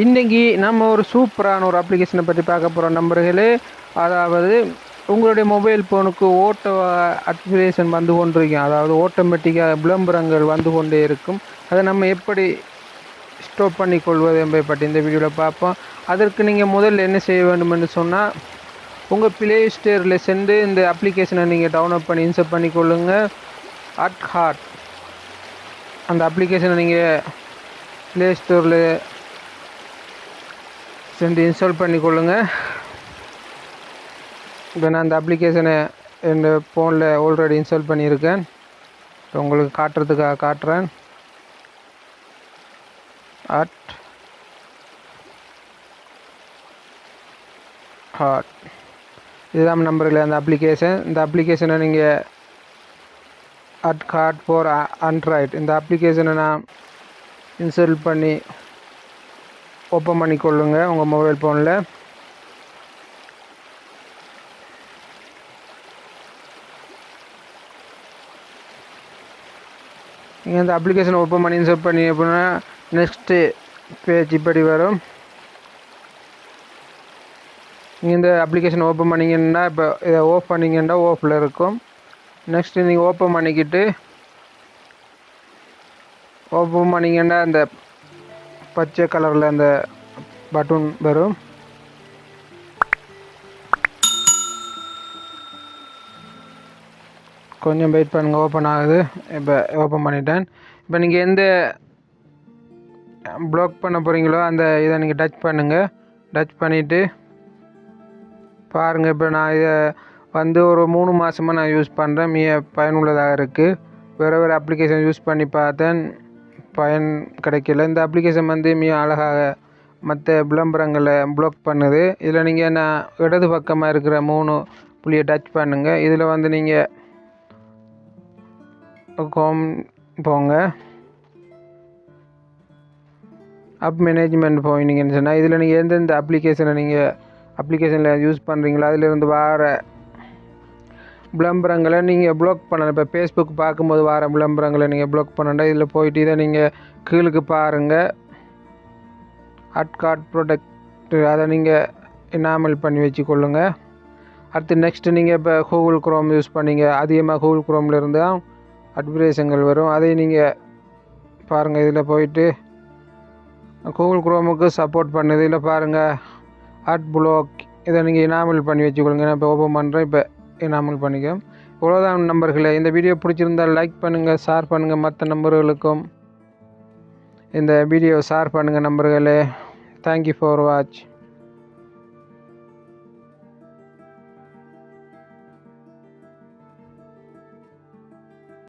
இன்றைக்கி நம்ம ஒரு சூப்பரான ஒரு அப்ளிகேஷனை பற்றி பார்க்க போகிறோம் நண்பர்களே. அதாவது உங்களுடைய மொபைல் ஃபோனுக்கு ஓட்டோ அப்ளிகேஷன் வந்து கொண்டிருக்கும். அதாவது ஆட்டோமேட்டிக்காக விளம்பரங்கள் வந்து கொண்டே இருக்கும். அதை நம்ம எப்படி ஸ்டாப் பண்ணிக்கொள்வது என்பதை பற்றி இந்த வீடியோவில் பார்ப்போம். அதற்கு நீங்கள் முதல்ல என்ன செய்ய வேண்டும் என்று சொன்னால், உங்கள் ப்ளே ஸ்டோரில் சென்று இந்த அப்ளிகேஷனை நீங்கள் டவுன்லோட் பண்ணி இன்ஸ்டால் பண்ணிக்கொள்ளுங்கள். ஹாட் அந்த அப்ளிகேஷனை நீங்கள் ப்ளே ஸ்டோரில் சென்று இன்ஸ்டால் பண்ணிக்கொள்ளுங்கள். இப்போ நான் அந்த அப்ளிகேஷனை என் ஃபோனில் ஆல்ரெடி இன்ஸ்டால் பண்ணியிருக்கேன். இப்போ உங்களுக்கு காட்டுறதுக்காக காட்டுறேன். ஹாட் இதுதான் நம்பரில் அந்த அப்ளிகேஷன். இந்த அப்ளிகேஷனை நீங்கள் ஹாட் ஃபார் ஆண்ட்ராய்டு இந்த அப்ளிகேஷனை நான் இன்ஸ்டால் பண்ணி ஓப்பன் பண்ணிக்கொள்ளுங்க உங்கள் மொபைல் ஃபோனில். நீங்கள் இந்த அப்ளிகேஷன் ஓப்பன் பண்ணி இன்ஸ்டால் பண்ணி அப்படின்னா நெக்ஸ்ட்டு பேஜ் இப்படி வரும். நீங்கள் இந்த அப்ளிகேஷன் ஓப்பன் பண்ணிங்கன்னா இப்போ இதை ஆஃப் பண்ணிங்கன்னா ஆஃபில் இருக்கும். நெக்ஸ்ட்டு நீங்கள் ஓப்பன் பண்ணிங்கன்னா அந்த பச்சை கலரில் அந்த பட்டன் வரும். கொஞ்சம் வெயிட் பண்ணுங்கள், ஓப்பன் ஆகுது. இப்போ ஓப்பன் பண்ணிட்டேன். இப்போ நீங்கள் எந்த ப்ளாக் பண்ண போகிறீங்களோ அந்த இதை நீங்கள் டச் பண்ணுங்கள். டச் பண்ணிவிட்டு பாருங்கள். இப்போ நான் இதை வந்து ஒரு 3 மாதமாக நான் யூஸ் பண்ணுறேன். மிக பயனுள்ளதாக இருக்குது. வேறு அப்ளிகேஷன் யூஸ் பண்ணி பார்த்தேன், பயன் கிடைக்கல. இந்த அப்ளிகேஷன் வந்து மிக அழகாக மற்ற விளம்பரங்களை ப்ளாக் பண்ணுது. இதில் நீங்கள் நான் இடது பக்கமாக இருக்கிற 3 புள்ளியை டச் பண்ணுங்கள். இதில் வந்து நீங்கள் போங்க. அப் மேனேஜ்மெண்ட் போயினீங்கன்னு சொன்னால் இதில் நீங்கள் எந்தெந்த அப்ளிகேஷனில் யூஸ் பண்ணுறீங்களோ அதிலிருந்து வார விளம்பரங்களை நீங்கள் ப்ளாக் பண்ணலாம். இப்போ ஃபேஸ்புக் பார்க்கும்போது வார விளம்பரங்களை நீங்கள் ப்ளாக் பண்ணண்டா இதில் போயிட்டு இதை நீங்கள் கீழுக்கு பாருங்கள். கார்ட் ப்ரொடெக்ட் அதை நீங்கள் எனாமல் பண்ணி வச்சுக்கொள்ளுங்க. அடுத்து நெக்ஸ்ட்டு நீங்கள் இப்போ கூகுள் குரோம் யூஸ் பண்ணிங்க, அதிகமாக கூகுள் குரோமில் இருந்து தான் அட்வர்டைஸுங்கள் வரும். அதை நீங்கள் பாருங்கள். இதில் போயிட்டு கூகுள் குரோமுக்கு சப்போர்ட் பண்ணுது. இதில் பாருங்கள் ப்ளாக் இதை நீங்கள் எனாமல் பண்ணி வச்சுக்கொள்ளுங்க. நான் இப்போ ஓப்பன் பண்ணுறேன். இப்போ எனாமல் பண்ணிக்க. இவ்வளோதான் நம்பர்களே. இந்த வீடியோ பிடிச்சிருந்தால் லைக் பண்ணுங்கள், ஷேர் பண்ணுங்கள். மற்ற நம்பர்களுக்கும் இந்த வீடியோ ஷேர் பண்ணுங்கள் நம்பர்களே. Thank you for watch.